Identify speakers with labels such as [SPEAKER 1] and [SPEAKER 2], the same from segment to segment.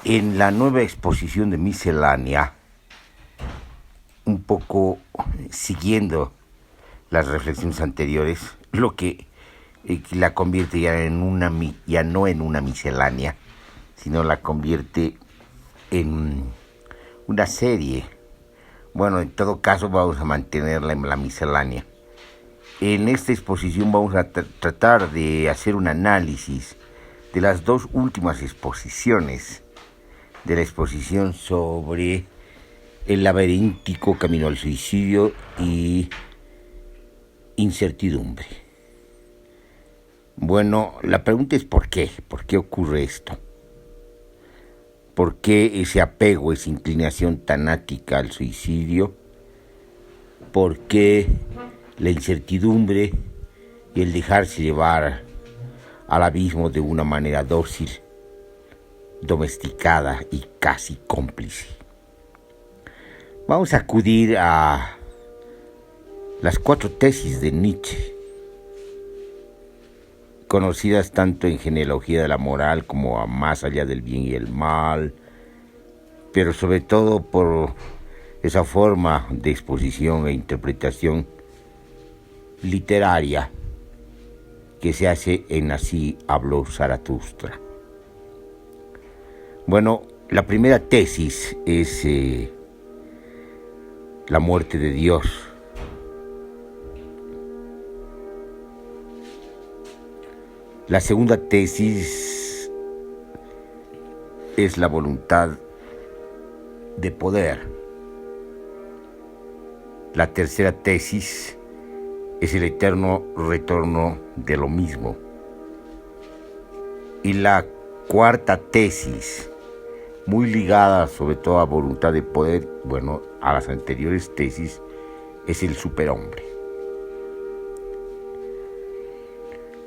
[SPEAKER 1] En la nueva exposición de Miscelánea, un poco siguiendo las reflexiones anteriores, lo que la convierte ya no en una miscelánea, sino la convierte en una serie. Bueno, en todo caso vamos a mantenerla en la miscelánea. En esta exposición vamos a tratar de hacer un análisis de las dos últimas exposiciones, de la exposición sobre el laberíntico camino al suicidio y incertidumbre. Bueno, la pregunta es ¿por qué? ¿Por qué ocurre esto? ¿Por qué ese apego, esa inclinación tanática al suicidio? ¿Por qué la incertidumbre y el dejarse llevar al abismo de una manera dócil, domesticada y casi cómplice? Vamos a acudir a las 4 tesis de Nietzsche, conocidas tanto en genealogía de la moral como a Más allá del bien y el mal, pero sobre todo por esa forma de exposición e interpretación literaria que se hace en Así habló Zaratustra. Bueno, la primera tesis es la muerte de Dios. La segunda tesis es la voluntad de poder. La tercera tesis es el eterno retorno de lo mismo. Y la cuarta tesis, muy ligada sobre todo a voluntad de poder, bueno, a las anteriores tesis, es el superhombre.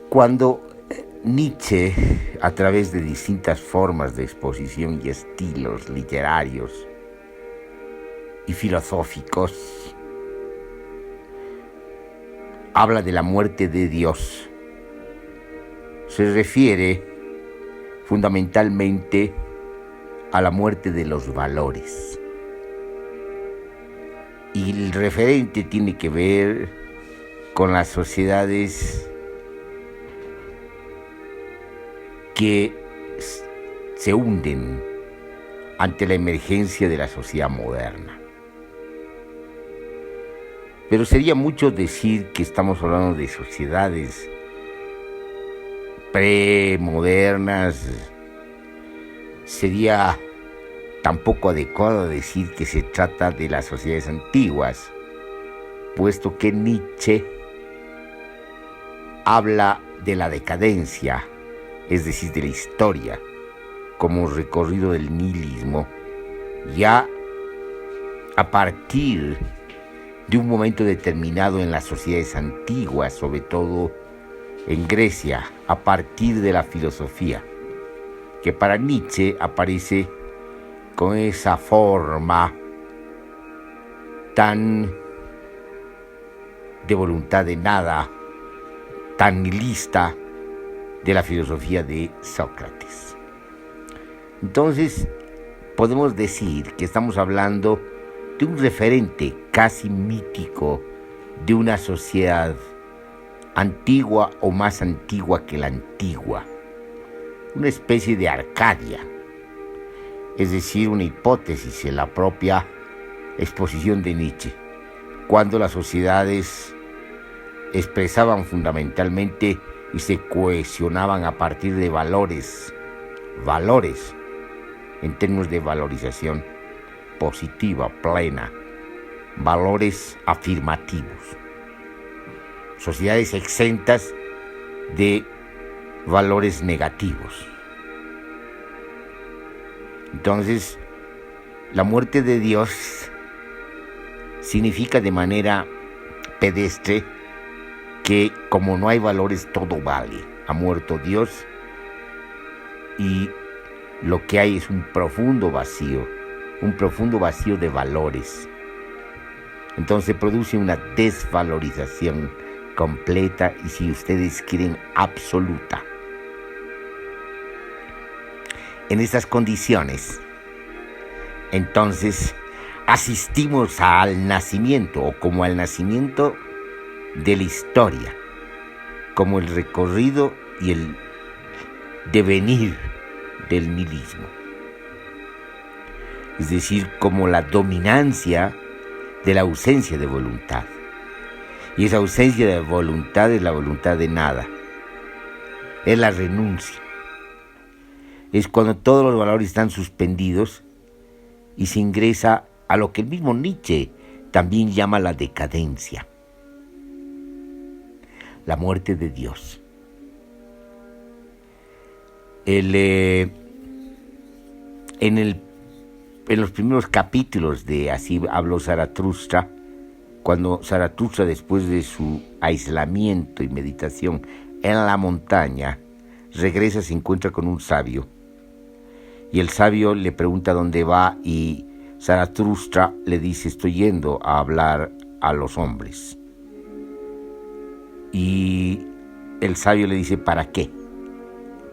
[SPEAKER 1] Cuando Nietzsche, a través de distintas formas de exposición y estilos literarios y filosóficos, habla de la muerte de Dios, se refiere fundamentalmente a la muerte de los valores. Y el referente tiene que ver con las sociedades que se hunden ante la emergencia de la sociedad moderna. Pero sería mucho decir que estamos hablando de sociedades premodernas. Sería tampoco adecuado decir que se trata de las sociedades antiguas, puesto que Nietzsche habla de la decadencia, es decir, de la historia, como recorrido del nihilismo, ya a partir de un momento determinado en las sociedades antiguas, sobre todo en Grecia, a partir de la filosofía, que para Nietzsche aparece con esa forma tan de voluntad de nada, tan nihilista, de la filosofía de Sócrates. Entonces, podemos decir que estamos hablando de un referente casi mítico de una sociedad antigua o más antigua que la antigua, una especie de Arcadia, es decir, una hipótesis en la propia exposición de Nietzsche, cuando las sociedades expresaban fundamentalmente y se cohesionaban a partir de valores en términos de valorización positiva, plena, valores afirmativos, sociedades exentas de valores negativos. Entonces, la muerte de Dios significa de manera pedestre que como no hay valores, todo vale. Ha muerto Dios y lo que hay es un profundo vacío de valores. Entonces produce una desvalorización completa y, si ustedes quieren, absoluta. en estas condiciones, entonces asistimos al nacimiento o como al nacimiento de la historia, como el recorrido y el devenir del nihilismo. Es decir, como la dominancia de la ausencia de voluntad. Y esa ausencia de voluntad es la voluntad de nada. Es la renuncia. Es cuando todos los valores están suspendidos y se ingresa a lo que el mismo Nietzsche también llama la decadencia. La muerte de Dios. En los primeros capítulos de Así habló Zaratustra, cuando Zaratustra, después de su aislamiento y meditación en la montaña, regresa, se encuentra con un sabio. Y el sabio le pregunta dónde va y Zaratustra le dice: estoy yendo a hablar a los hombres. Y el sabio le dice: ¿para qué?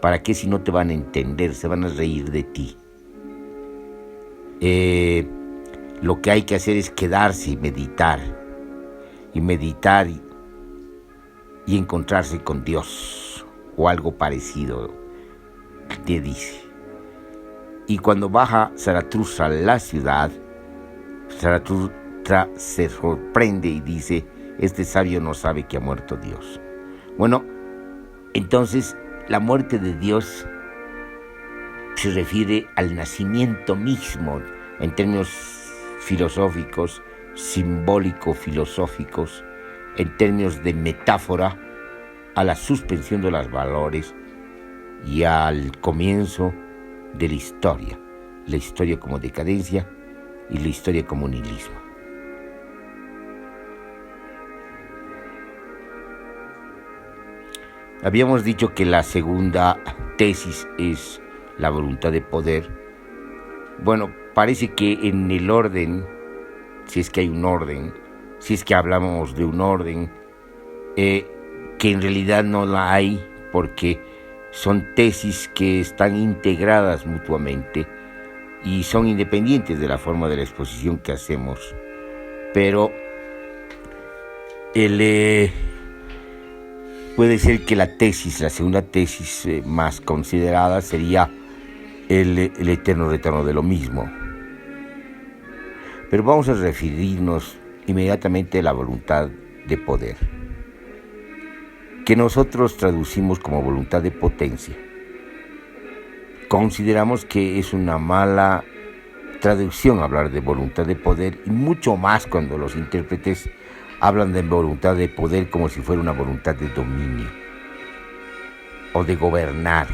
[SPEAKER 1] ¿Para qué si no te van a entender? Se van a reír de ti. Lo que hay que hacer es quedarse y meditar y encontrarse con Dios o algo parecido, te dice. Y cuando baja Zaratustra a la ciudad, Zaratustra se sorprende y dice: este sabio no sabe que ha muerto Dios. Bueno, entonces la muerte de Dios se refiere al nacimiento mismo en términos filosóficos, simbólico-filosóficos, en términos de metáfora, a la suspensión de los valores y al comienzo de la historia como decadencia y la historia como nihilismo. Habíamos dicho que la segunda tesis es la voluntad de poder. Bueno, parece que en el orden, si es que hay un orden, si es que hablamos de un orden, que en realidad no la hay, porque son tesis que están integradas mutuamente y son independientes de la forma de la exposición que hacemos. Pero puede ser que la segunda tesis más considerada sería el eterno retorno de lo mismo. Pero vamos a referirnos inmediatamente a la voluntad de poder, que nosotros traducimos como voluntad de potencia. Consideramos que es una mala traducción hablar de voluntad de poder, y mucho más cuando los intérpretes hablan de voluntad de poder como si fuera una voluntad de dominio o de gobernar.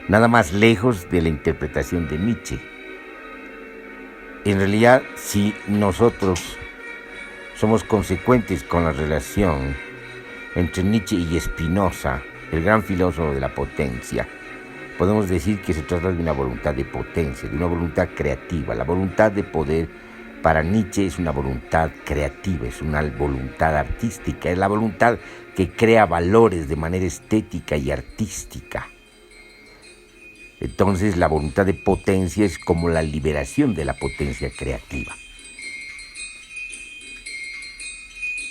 [SPEAKER 1] Nada más lejos de la interpretación de Nietzsche. En realidad, si nosotros somos consecuentes con la relación entre Nietzsche y Spinoza, el gran filósofo de la potencia, podemos decir que se trata de una voluntad de potencia, de una voluntad creativa. La voluntad de poder para Nietzsche es una voluntad creativa, es una voluntad artística, es la voluntad que crea valores de manera estética y artística. Entonces la voluntad de potencia es como la liberación de la potencia creativa.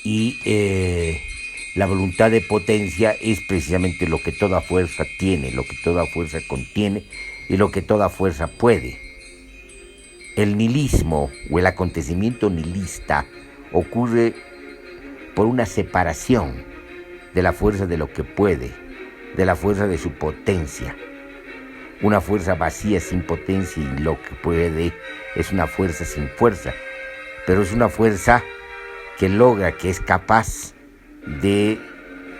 [SPEAKER 1] Y la voluntad de potencia es precisamente lo que toda fuerza tiene, lo que toda fuerza contiene y lo que toda fuerza puede. El nihilismo o el acontecimiento nihilista ocurre por una separación de la fuerza de lo que puede, de la fuerza de su potencia. Una fuerza vacía sin potencia, y lo que puede es una fuerza sin fuerza, pero es una fuerza que logra, que es capaz de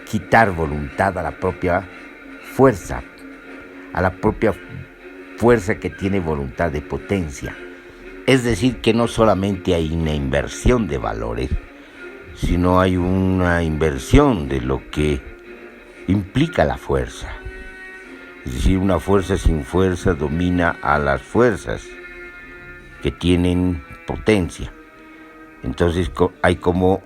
[SPEAKER 1] quitar voluntad a la propia fuerza, que tiene voluntad de potencia. Es decir, que no solamente hay una inversión de valores, sino hay una inversión de lo que implica la fuerza. Es decir, una fuerza sin fuerza domina a las fuerzas que tienen potencia. Entonces hay como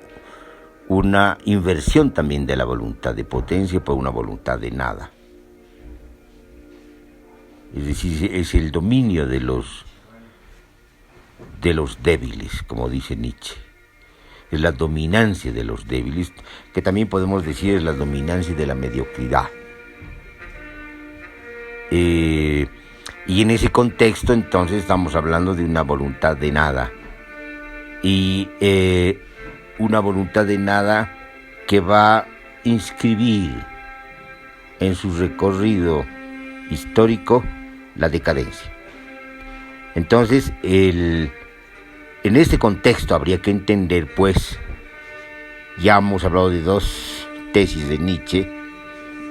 [SPEAKER 1] una inversión también de la voluntad de potencia por una voluntad de nada. es decir, es el dominio de los débiles, como dice Nietzsche. Es la dominancia de los débiles, que también podemos decir es la dominancia de la mediocridad. Y en ese contexto, entonces, estamos hablando de una voluntad de nada. Y una voluntad de nada que va a inscribir en su recorrido histórico la decadencia. Entonces, en este contexto habría que entender, pues, ya hemos hablado de dos tesis de Nietzsche,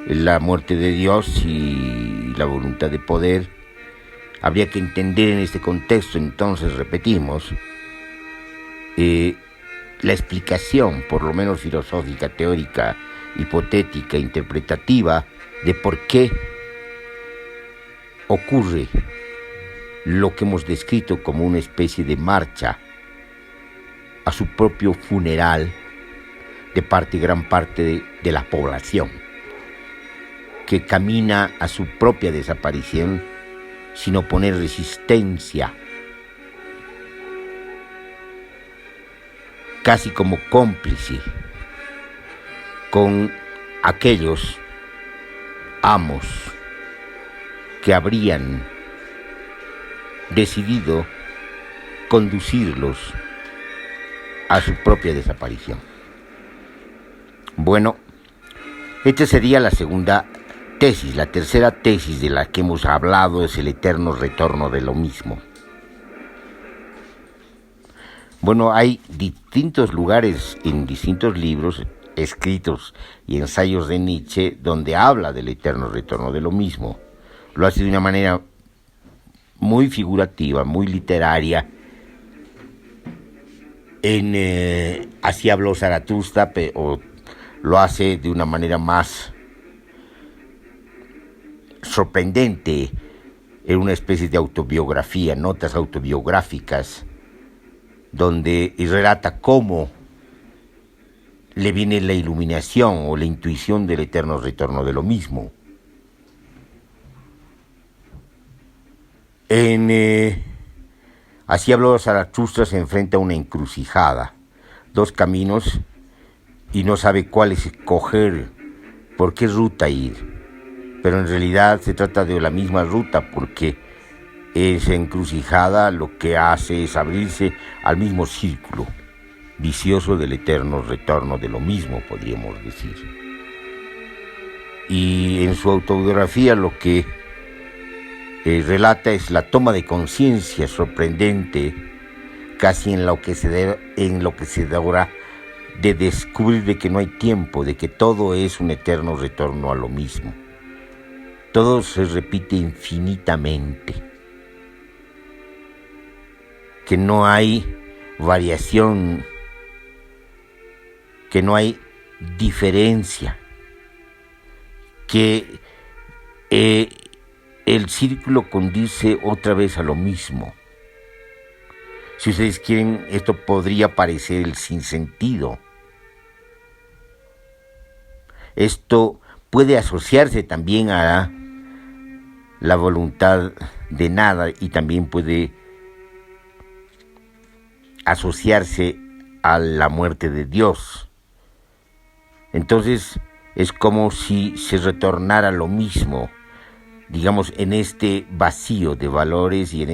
[SPEAKER 1] la muerte de Dios y la voluntad de poder. Habría que entender en este contexto, entonces, repetimos, la explicación, por lo menos filosófica, teórica, hipotética, interpretativa, de por qué ocurre lo que hemos descrito como una especie de marcha a su propio funeral de gran parte de la población, que camina a su propia desaparición sin oponer resistencia, casi como cómplice con aquellos amos que habrían decidido conducirlos a su propia desaparición. Bueno, esta sería la segunda tesis. La tercera tesis de la que hemos hablado es el eterno retorno de lo mismo. Bueno, hay distintos lugares en distintos libros, escritos y ensayos de Nietzsche donde habla del eterno retorno de lo mismo. Lo hace de una manera muy figurativa, muy literaria. Así habló Zaratustra, o lo hace de una manera más sorprendente, en una especie de autobiografía, notas autobiográficas, donde relata cómo le viene la iluminación o la intuición del eterno retorno de lo mismo. Así habló Zaratustra, se enfrenta a una encrucijada, dos caminos, y no sabe cuál escoger, por qué ruta ir. Pero en realidad se trata de la misma ruta, porque esa encrucijada lo que hace es abrirse al mismo círculo vicioso del eterno retorno de lo mismo, podríamos decir. Y en su autobiografía lo que relata es la toma de conciencia sorprendente, casi enloquecedora, de descubrir de que no hay tiempo, de que todo es un eterno retorno a lo mismo. Todo se repite infinitamente, que no hay variación, que no hay diferencia, que el círculo conduce otra vez a lo mismo. Si ustedes quieren, esto podría parecer el sinsentido. Esto puede asociarse también a la voluntad de nada y también puede asociarse a la muerte de Dios. Entonces es como si se retornara lo mismo, digamos, en este vacío de valores y en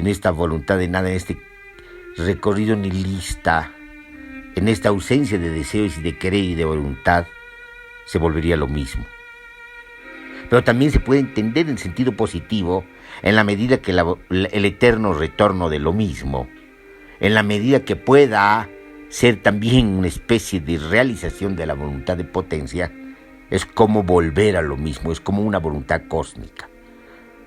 [SPEAKER 1] esta voluntad de nada, en este recorrido nihilista, en esta ausencia de deseos y de querer y de voluntad, se volvería lo mismo. Pero también se puede entender en sentido positivo en la medida que el eterno retorno de lo mismo, en la medida que pueda ser también una especie de realización de la voluntad de potencia, es como volver a lo mismo, es como una voluntad cósmica.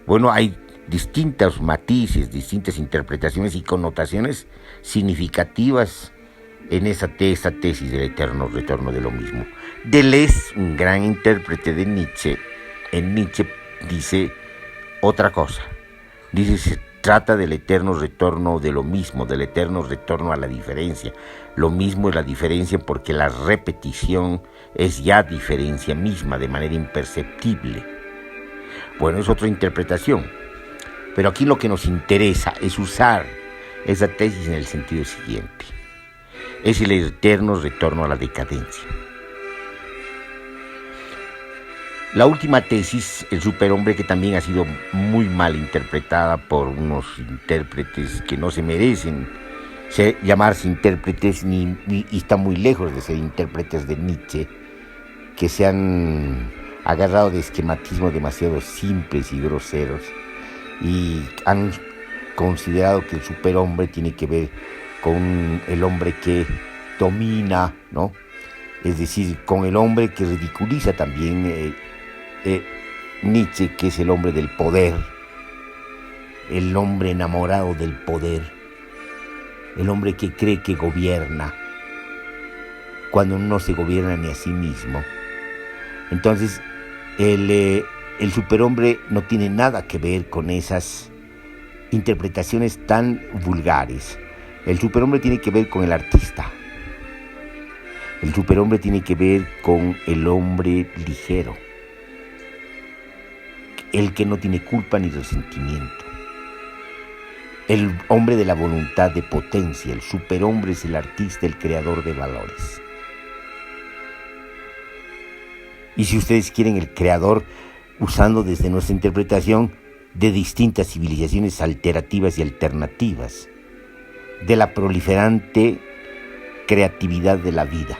[SPEAKER 1] Bueno, hay distintos matices, distintas interpretaciones y connotaciones significativas en esa tesis del eterno retorno de lo mismo. Deleuze, un gran intérprete de Nietzsche, en Nietzsche dice otra cosa. Dice, trata del eterno retorno de lo mismo, del eterno retorno a la diferencia. Lo mismo es la diferencia porque la repetición es ya diferencia misma de manera imperceptible. Bueno, es otra interpretación. Pero aquí lo que nos interesa es usar esa tesis en el sentido siguiente. Es el eterno retorno a la decadencia. La última tesis, el superhombre, que también ha sido muy mal interpretada por unos intérpretes que no se merecen llamarse intérpretes y están muy lejos de ser intérpretes de Nietzsche, que se han agarrado de esquematismos demasiado simples y groseros y han considerado que el superhombre tiene que ver con el hombre que domina, ¿no? Es decir, con el hombre que ridiculiza también Nietzsche, que es el hombre del poder, el hombre enamorado del poder, el hombre que cree que gobierna cuando no se gobierna ni a sí mismo. Entonces, el superhombre no tiene nada que ver con esas interpretaciones tan vulgares. El superhombre tiene que ver con el artista. El superhombre tiene que ver con el hombre ligero, el que no tiene culpa ni resentimiento, el hombre de la voluntad de potencia. El superhombre es el artista, el creador de valores. Y si ustedes quieren, el creador, usando desde nuestra interpretación de distintas civilizaciones alterativas y alternativas, de la proliferante creatividad de la vida.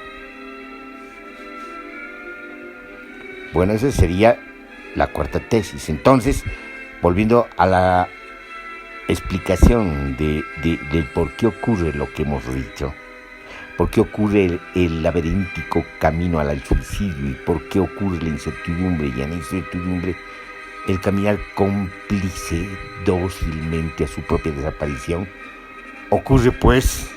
[SPEAKER 1] Bueno, esa sería la cuarta tesis. Entonces, volviendo a la explicación de por qué ocurre lo que hemos dicho, por qué ocurre el laberíntico camino al suicidio y por qué ocurre la incertidumbre, y en la incertidumbre el caminar cómplice dócilmente a su propia desaparición, ocurre pues,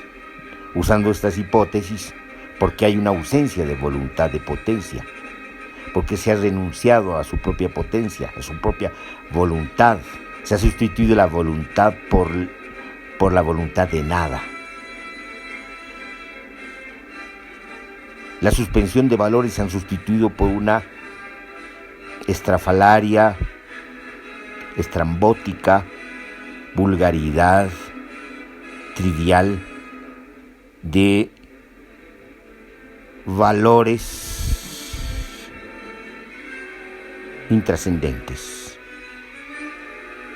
[SPEAKER 1] usando estas hipótesis, porque hay una ausencia de voluntad de potencia, porque se ha renunciado a su propia potencia, a su propia voluntad. Se ha sustituido la voluntad por la voluntad de nada. La suspensión de valores se han sustituido por una estrafalaria, estrambótica, vulgaridad trivial de valores intrascendentes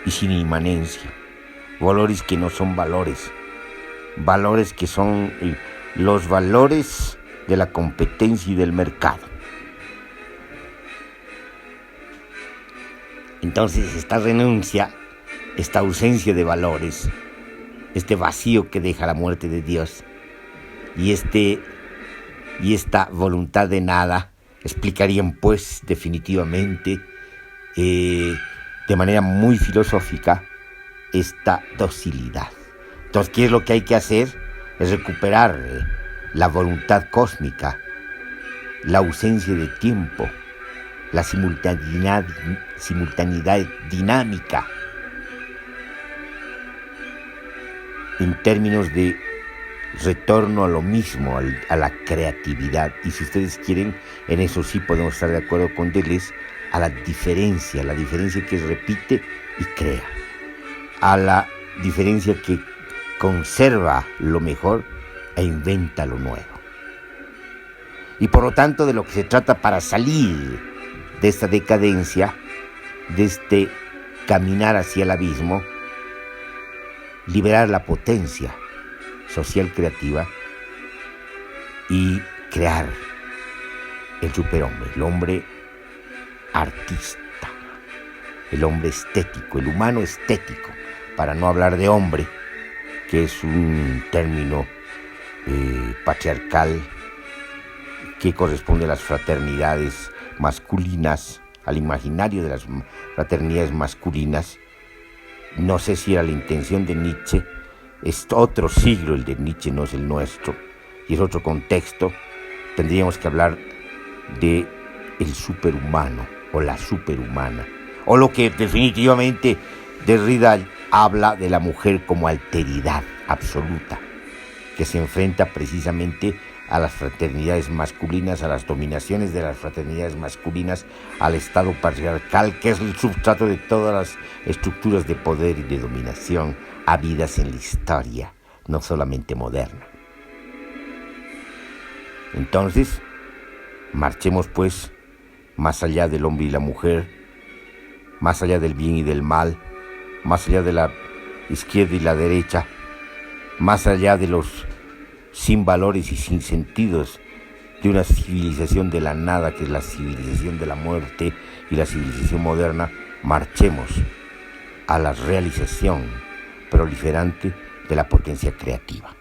[SPEAKER 1] y sin inmanencia, valores que no son valores, valores que son los valores de la competencia y del mercado. Entonces, esta renuncia, esta ausencia de valores, este vacío que deja la muerte de Dios y esta voluntad de nada explicarían pues definitivamente de manera muy filosófica esta docilidad. Entonces, ¿qué es lo que hay que hacer? Es recuperar la voluntad cósmica, la ausencia de tiempo, la simultaneidad dinámica en términos de retorno a lo mismo, a la creatividad. Y si ustedes quieren, en eso sí podemos estar de acuerdo con Deleuze, a la diferencia que repite y crea, a la diferencia que conserva lo mejor e inventa lo nuevo. Y por lo tanto, de lo que se trata para salir de esta decadencia, de este caminar hacia el abismo, liberar la potencia social creativa y crear el superhombre, el hombre artista, el hombre estético, el humano estético, para no hablar de hombre, que es un término patriarcal que corresponde a las fraternidades masculinas, al imaginario de las fraternidades masculinas. No sé si era la intención de Nietzsche. Es otro siglo el de Nietzsche, no es el nuestro, y es otro contexto. Tendríamos que hablar de el superhumano o la superhumana, o lo que definitivamente Derrida habla de la mujer como alteridad absoluta, que se enfrenta precisamente a las fraternidades masculinas, a las dominaciones de las fraternidades masculinas, al Estado patriarcal, que es el substrato de todas las estructuras de poder y de dominación habidas en la historia, no solamente moderna. Entonces, marchemos pues más allá del hombre y la mujer, más allá del bien y del mal, más allá de la izquierda y la derecha, más allá de los sin valores y sin sentidos de una civilización de la nada, que es la civilización de la muerte y la civilización moderna. Marchemos a la realización proliferante de la potencia creativa.